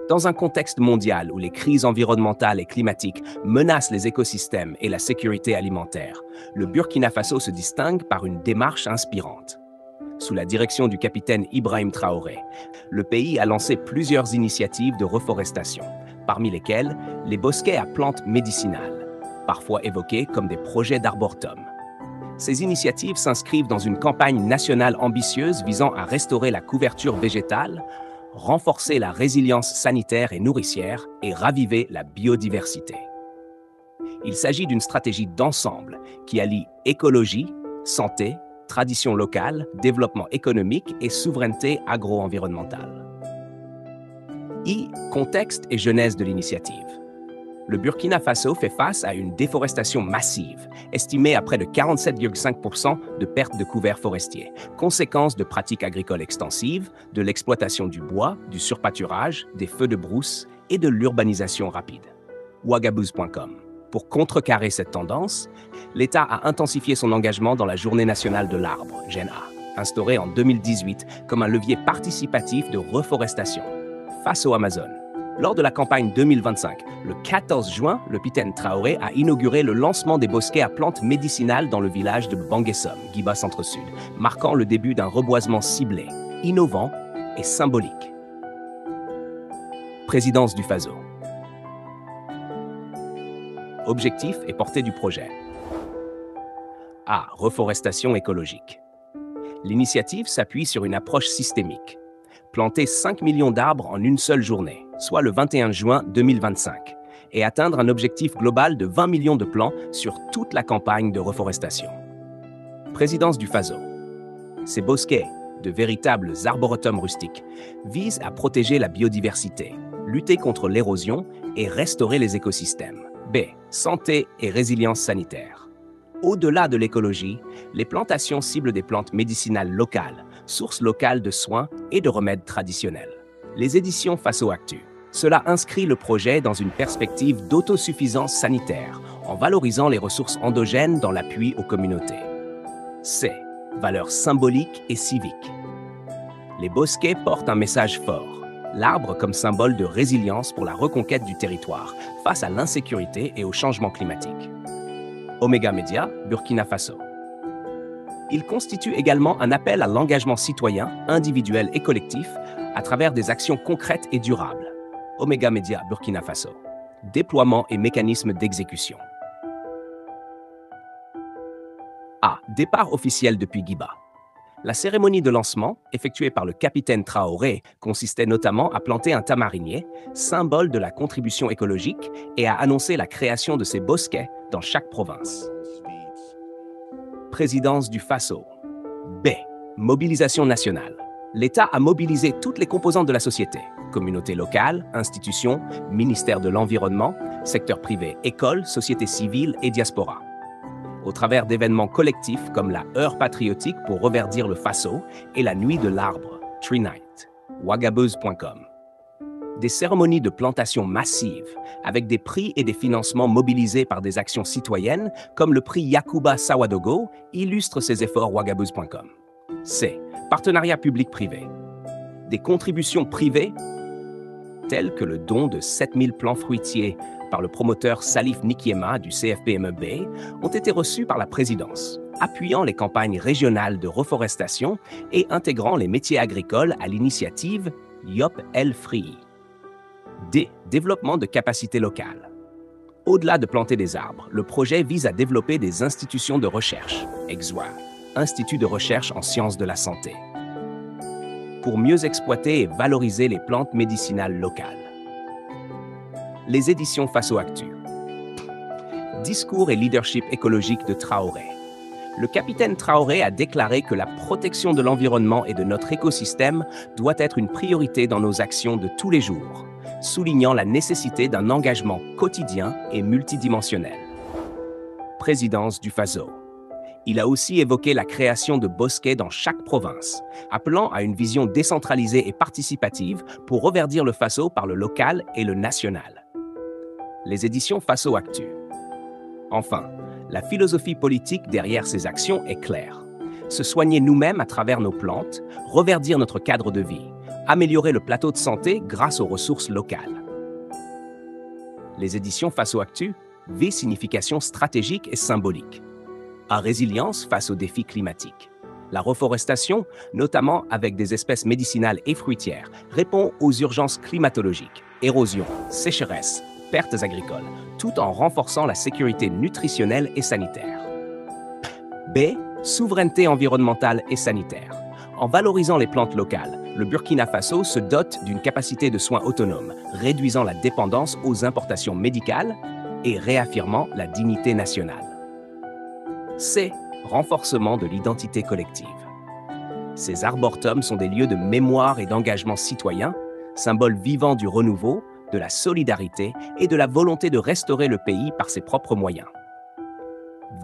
Dans un contexte mondial où les crises environnementales et climatiques menacent les écosystèmes et la sécurité alimentaire, le Burkina Faso se distingue par une démarche inspirante. Sous la direction du capitaine Ibrahim Traoré, le pays a lancé plusieurs initiatives de reforestation, parmi lesquelles les bosquets à plantes médicinales, parfois évoqués comme des projets d'arboretum. Ces initiatives s'inscrivent dans une campagne nationale ambitieuse visant à restaurer la couverture végétale, renforcer la résilience sanitaire et nourricière et raviver la biodiversité. Il s'agit d'une stratégie d'ensemble qui allie écologie, santé, tradition locale, développement économique et souveraineté agro-environnementale. Contexte et genèse de l'initiative. Le Burkina Faso fait face à une déforestation massive, estimée à près de 47,5% de pertes de couverts forestiers, conséquence de pratiques agricoles extensives, de l'exploitation du bois, du surpâturage, des feux de brousse et de l'urbanisation rapide. Ouagabous.com. Pour contrecarrer cette tendance, l'État a intensifié son engagement dans la Journée nationale de l'arbre, JNA, instaurée en 2018 comme un levier participatif de reforestation face au Amazone. Lors de la campagne 2025, le 14 juin, le capitaine Traoré a inauguré le lancement des bosquets à plantes médicinales dans le village de Banguessom, Guiba Centre-Sud, marquant le début d'un reboisement ciblé, innovant et symbolique. Présidence du Faso. Objectif et portée du projet. A. Reforestation écologique. L'initiative s'appuie sur une approche systémique. Planter 5 millions d'arbres en une seule journée, soit le 21 juin 2025, et atteindre un objectif global de 20 millions de plants sur toute la campagne de reforestation. Présidence du Faso. Ces bosquets, de véritables arboretums rustiques, visent à protéger la biodiversité, lutter contre l'érosion et restaurer les écosystèmes. B. Santé et résilience sanitaire. Au-delà de l'écologie, les plantations ciblent des plantes médicinales locales, sources locales de soins et de remèdes traditionnels. Les éditions Faso Actu. Cela inscrit le projet dans une perspective d'autosuffisance sanitaire, en valorisant les ressources endogènes dans l'appui aux communautés. C. Valeurs symboliques et civiques. Les bosquets portent un message fort. L'arbre comme symbole de résilience pour la reconquête du territoire face à l'insécurité et au changement climatique. Omega Media, Burkina Faso. Il constitue également un appel à l'engagement citoyen, individuel et collectif à travers des actions concrètes et durables. Omega Media, Burkina Faso. Déploiement et mécanismes d'exécution. A. Départ officiel depuis Guiba. La cérémonie de lancement, effectuée par le capitaine Traoré, consistait notamment à planter un tamarinier, symbole de la contribution écologique, et à annoncer la création de ces bosquets dans chaque province. Présidence du Faso. B. Mobilisation nationale. L'État a mobilisé toutes les composantes de la société, communautés locales, institutions, ministère de l'Environnement, secteur privé, écoles, société civile et diaspora. Au travers d'événements collectifs comme la Heure patriotique pour reverdir le Faso et la Nuit de l'arbre, Tree Night, Ouagabous.com. Des cérémonies de plantation massives, avec des prix et des financements mobilisés par des actions citoyennes, comme le prix Yakuba Sawadogo, illustrent ces efforts Ouagabous.com. C. Partenariat public-privé. Des contributions privées, telles que le don de 7000 plants fruitiers par le promoteur Salif Nikiema du CFPMEB, ont été reçus par la présidence, appuyant les campagnes régionales de reforestation et intégrant les métiers agricoles à l'initiative Yop El Free. D. Développement de capacités locales. Au-delà de planter des arbres, le projet vise à développer des institutions de recherche, EXWA, Institut de recherche en sciences de la santé, pour mieux exploiter et valoriser les plantes médicinales locales. Les éditions Faso Actu. Discours et leadership écologique de Traoré. Le capitaine Traoré a déclaré que la protection de l'environnement et de notre écosystème doit être une priorité dans nos actions de tous les jours, soulignant la nécessité d'un engagement quotidien et multidimensionnel. Présidence du Faso. Il a aussi évoqué la création de bosquets dans chaque province, appelant à une vision décentralisée et participative pour reverdir le Faso par le local et le national. Les éditions Faso Actu. Enfin, la philosophie politique derrière ces actions est claire. Se soigner nous-mêmes à travers nos plantes, reverdir notre cadre de vie, Améliorer le plateau de santé grâce aux ressources locales. Les éditions Faso Actu, V signification stratégique et symbolique. A résilience face aux défis climatiques. La reforestation, notamment avec des espèces médicinales et fruitières, répond aux urgences climatologiques, érosion, sécheresse, pertes agricoles, tout en renforçant la sécurité nutritionnelle et sanitaire. B. Souveraineté environnementale et sanitaire. En valorisant les plantes locales, le Burkina Faso se dote d'une capacité de soins autonome, réduisant la dépendance aux importations médicales et réaffirmant la dignité nationale. C. Renforcement de l'identité collective. Ces arboretums sont des lieux de mémoire et d'engagement citoyen, symboles vivants du renouveau, de la solidarité et de la volonté de restaurer le pays par ses propres moyens.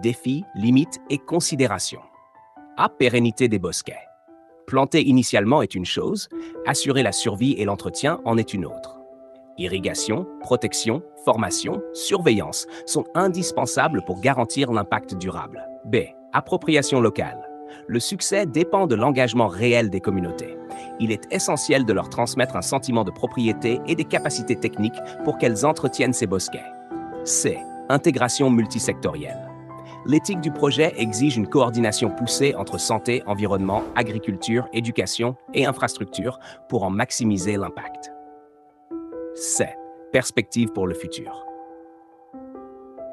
Défis, limites et considérations. A. Pérennité des bosquets. Planter initialement est une chose, assurer la survie et l'entretien en est une autre. Irrigation, protection, formation, surveillance sont indispensables pour garantir l'impact durable. B. Appropriation locale. Le succès dépend de l'engagement réel des communautés. Il est essentiel de leur transmettre un sentiment de propriété et des capacités techniques pour qu'elles entretiennent ces bosquets. C. Intégration multisectorielle. L'éthique du projet exige une coordination poussée entre santé, environnement, agriculture, éducation et infrastructure pour en maximiser l'impact. C. Perspective pour le futur.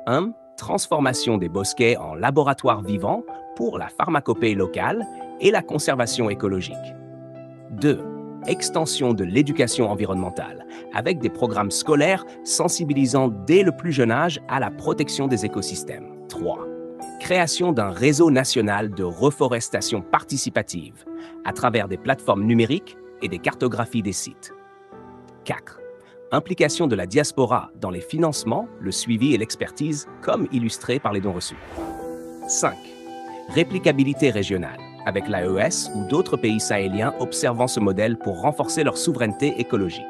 1. Transformation des bosquets en laboratoire vivant pour la pharmacopée locale et la conservation écologique. 2. Extension de l'éducation environnementale, avec des programmes scolaires sensibilisant dès le plus jeune âge à la protection des écosystèmes. 3. Création d'un réseau national de reforestation participative à travers des plateformes numériques et des cartographies des sites. 4. Implication de la diaspora dans les financements, le suivi et l'expertise, comme illustré par les dons reçus. 5. Réplicabilité régionale, avec l'AES ou d'autres pays sahéliens observant ce modèle pour renforcer leur souveraineté écologique.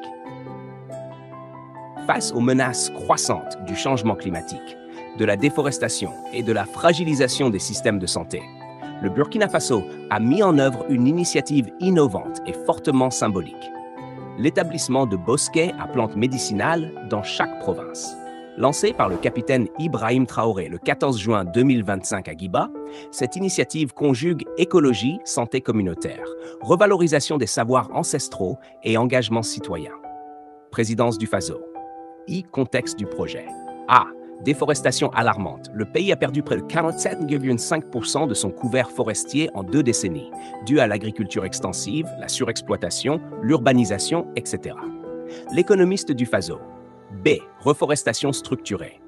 Face aux menaces croissantes du changement climatique, de la déforestation et de la fragilisation des systèmes de santé, le Burkina Faso a mis en œuvre une initiative innovante et fortement symbolique. L'établissement de bosquets à plantes médicinales dans chaque province. Lancée par le capitaine Ibrahim Traoré le 14 juin 2025 à Guiba, cette initiative conjugue écologie, santé communautaire, revalorisation des savoirs ancestraux et engagement citoyen. Présidence du Faso. Contexte du projet. A. Déforestation alarmante. Le pays a perdu près de 47,5% de son couvert forestier en 2 décennies, dû à l'agriculture extensive, la surexploitation, l'urbanisation, etc. L'économiste du Faso. B. Reforestation structurée.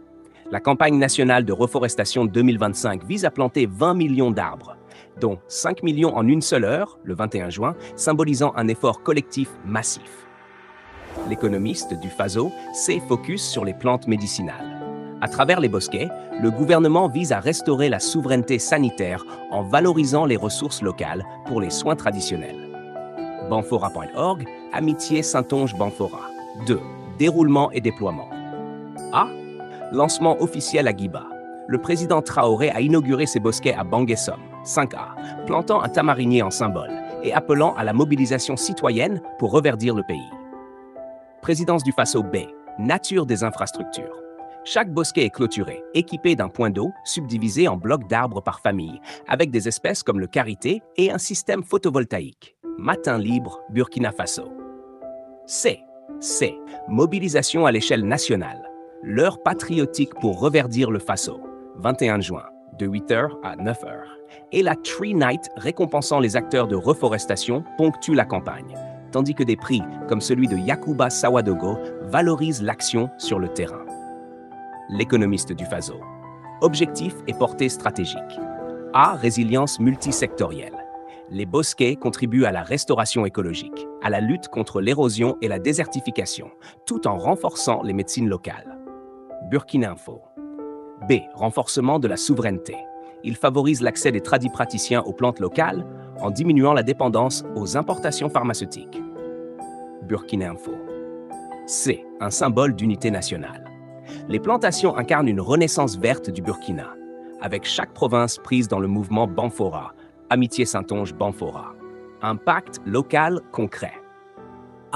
La campagne nationale de reforestation 2025 vise à planter 20 millions d'arbres, dont 5 millions en une seule heure, le 21 juin, symbolisant un effort collectif massif. L'économiste du Faso s'est focus sur les plantes médicinales. À travers les bosquets, le gouvernement vise à restaurer la souveraineté sanitaire en valorisant les ressources locales pour les soins traditionnels. Banfora.org, Amitié Saintonge-Banfora. 2. Déroulement et déploiement. A. Lancement officiel à Guiba. Le président Traoré a inauguré ses bosquets à Banguessom, 5A, plantant un tamarinier en symbole et appelant à la mobilisation citoyenne pour reverdir le pays. Présidence du Faso B. Nature des infrastructures. Chaque bosquet est clôturé, équipé d'un point d'eau, subdivisé en blocs d'arbres par famille, avec des espèces comme le karité et un système photovoltaïque. Matin libre, Burkina Faso. C. Mobilisation à l'échelle nationale. L'heure patriotique pour reverdir le Faso. 21 juin, de 8h à 9h. Et la Tree Night récompensant les acteurs de reforestation ponctue la campagne, tandis que des prix, comme celui de Yakuba Sawadogo, valorisent l'action sur le terrain. L'économiste du Faso. Objectif et portée stratégique. A. Résilience multisectorielle. Les bosquets contribuent à la restauration écologique, à la lutte contre l'érosion et la désertification, tout en renforçant les médecines locales. Burkina Info. B. Renforcement de la souveraineté. Il favorise l'accès des tradipraticiens aux plantes locales en diminuant la dépendance aux importations pharmaceutiques. Burkina Info. C. Un symbole d'unité nationale. Les plantations incarnent une renaissance verte du Burkina, avec chaque province prise dans le mouvement Banfora, Amitié Saintonge-Banfora. Un pacte local concret.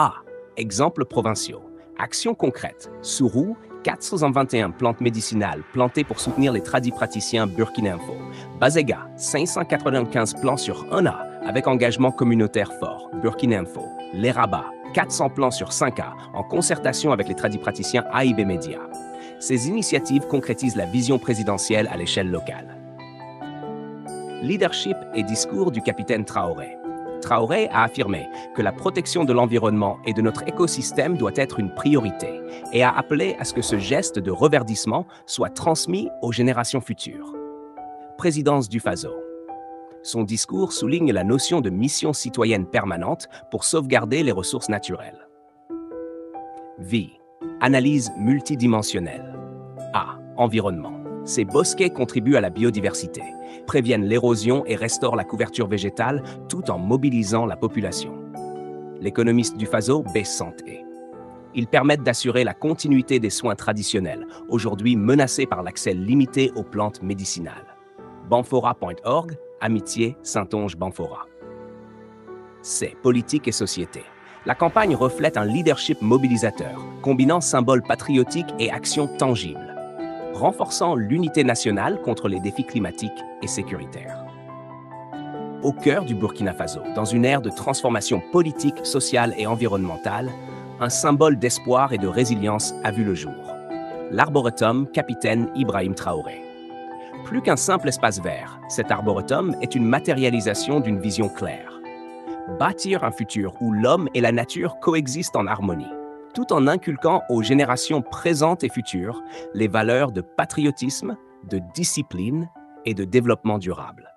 A. Exemples provinciaux. Actions concrètes. Sourou, 421 plantes médicinales plantées pour soutenir les tradipraticiens burkinabés. Bazega, 595 plants sur 1 an avec engagement communautaire fort. Burkinabé. Les Rabats, 400 plants sur 5 ans en concertation avec les tradipraticiens AIB Média. Ces initiatives concrétisent la vision présidentielle à l'échelle locale. Leadership et discours du capitaine Traoré. Traoré a affirmé que la protection de l'environnement et de notre écosystème doit être une priorité et a appelé à ce que ce geste de reverdissement soit transmis aux générations futures. Présidence du FASO. Son discours souligne la notion de mission citoyenne permanente pour sauvegarder les ressources naturelles. Vie. Analyse multidimensionnelle. A. Environnement. Ces bosquets contribuent à la biodiversité, préviennent l'érosion et restaurent la couverture végétale tout en mobilisant la population. L'économiste du FASO, B. Santé. Ils permettent d'assurer la continuité des soins traditionnels, aujourd'hui menacés par l'accès limité aux plantes médicinales. Banfora.org, Amitié, Saintonge-Banfora. C. Politique et société. La campagne reflète un leadership mobilisateur, combinant symboles patriotiques et actions tangibles, renforçant l'unité nationale contre les défis climatiques et sécuritaires. Au cœur du Burkina Faso, dans une ère de transformation politique, sociale et environnementale, un symbole d'espoir et de résilience a vu le jour. L'arboretum Capitaine Ibrahim Traoré. Plus qu'un simple espace vert, cet arboretum est une matérialisation d'une vision claire. Bâtir un futur où l'homme et la nature coexistent en harmonie, tout en inculquant aux générations présentes et futures les valeurs de patriotisme, de discipline et de développement durable.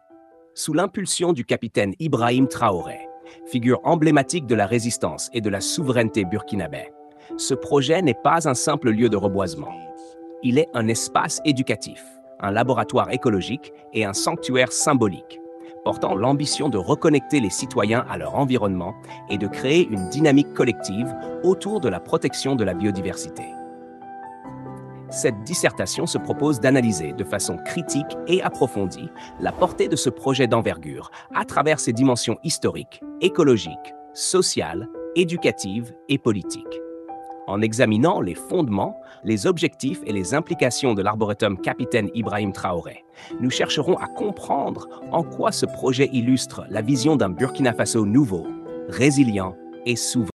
Sous l'impulsion du capitaine Ibrahim Traoré, figure emblématique de la résistance et de la souveraineté burkinabé, ce projet n'est pas un simple lieu de reboisement. Il est un espace éducatif, un laboratoire écologique et un sanctuaire symbolique, portant l'ambition de reconnecter les citoyens à leur environnement et de créer une dynamique collective autour de la protection de la biodiversité. Cette dissertation se propose d'analyser de façon critique et approfondie la portée de ce projet d'envergure à travers ses dimensions historiques, écologiques, sociales, éducatives et politiques. En examinant les fondements, les objectifs et les implications de l'arboretum Capitaine Ibrahim Traoré, nous chercherons à comprendre en quoi ce projet illustre la vision d'un Burkina Faso nouveau, résilient et souverain.